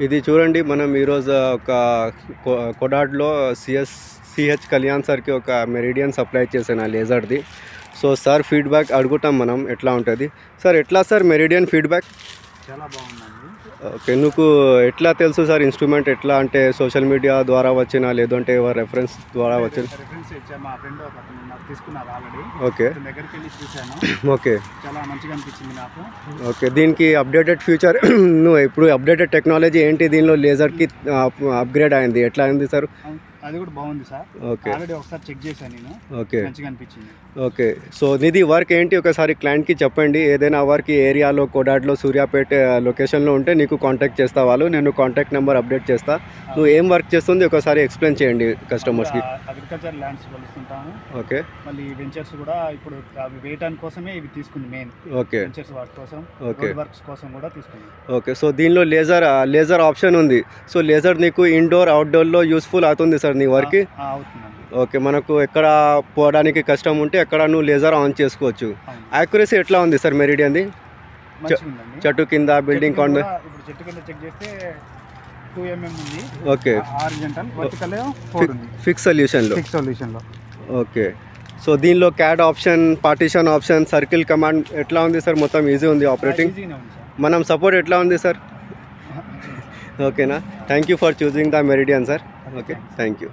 ఇది చూడండి, మనం ఈరోజు ఒక కొడాడ్లో సిహెచ్ కళ్యాణ్ సార్కి ఒక మెరిడియన్ సప్లై చేశాను ఆ లేజర్ది. సో సార్ ఫీడ్బ్యాక్ అడుగుతాం మనం ఎట్లా ఉంటుంది. సార్ ఎట్లా సార్ మెరిడియన్ ఫీడ్బ్యాక్? చాలా బాగుందండి. ఓకే, నీకు ఎట్లా తెలుసు సార్ ఇన్స్ట్రుమెంట్ ఎట్లా? అంటే సోషల్ మీడియా ద్వారా వచ్చినా లేదంటే రెఫరెన్స్ ద్వారా వచ్చిన? రిఫరెన్స్ ఇచ్చా, మా ఫ్రెండ్ ఒక అతను నాకు తీసుకున్నారు ఆల్రెడీ. ఓకే, దగ్గరికి వెళ్ళి చూశాను. ఓకే, చాలా మంచిగా అనిపించింది నాకు. ఓకే. దీనికి అప్డేటెడ్ ఫ్యూచర్ నువ్వు ఇప్పుడు అప్డేటెడ్ టెక్నాలజీ ఏంటి దీనిలో లేజర్కి అప్గ్రేడ్ అయింది, ఎట్లా అయింది సార్? అది కూడా బాగుంది సార్. ఓకే, ఆల్రెడీ ఒకసారి చెక్ చేశాను నేను. ఓకే, మంచిగా అనిపించింది. ఓకే, సో నీది వర్క్ ఏంటి ఒకసారి క్లయింట్కి చెప్పండి. ఏదైనా వర్క్ ఏరియాలో కోడాడ్లో సూర్యాపేట లొకేషన్లో ఉంటే నీకు కాంటాక్ట్ చేస్తా వాళ్ళు. నేను కాంటాక్ట్ నెంబర్ అప్డేట్ చేస్తా. నువ్వు ఏం వర్క్ చేస్తుంది ఒకసారి ఎక్స్ప్లెయిన్ చేయండి కస్టమర్స్కి. అగ్రికల్చర్ ల్యాండ్స్ కొలుస్తుంటాము. ఓకే, మళ్ళీ వెంచర్స్ కూడా ఇప్పుడు అవి వేయడానికి కోసమే ఇవి తీసుకుంది మెయిన్. ఓకే, వెంచర్స్ వర్క్ కోసం, ఓకే, వర్క్స్ కోసం కూడా తీసుకుంది. ఓకే. సో దీనిలో లేజర్ ఆప్షన్ ఉంది. సో లేజర్ నీకు ఇండోర్ అవుట్డోర్లో యూస్ఫుల్ అవుతుంది సార్ నీ వర్క్కి? అవుతుందండి. ఓకే, మనకు ఎక్కడ పోవడానికి కష్టం ఉంటే ఎక్కడ నువ్వు లేజర్ ఆన్ చేసుకోవచ్చు. యాక్యురసీ ఎట్లా ఉంది సార్ మెరిడియన్ది? చెట్టు కింద బిల్డింగ్ ఇప్పుడు చెట్టు కింద చెక్ చేస్తే 2 mm ఉంది. ఓకే, హారిజాంటల్, వర్టికల్ 4 ఉంది. ఫిక్స్ సొల్యూషన్లో. ఓకే, సో దీనిలో CAD option, partition option, circle command ఎట్లా ఉంది సార్? మొత్తం ఈజీ ఉంది ఆపరేటింగ్. మనం సపోర్ట్ ఎట్లా ఉంది సార్? ఓకేనా? Thank you for choosing the meridian sir. Okay, thank you.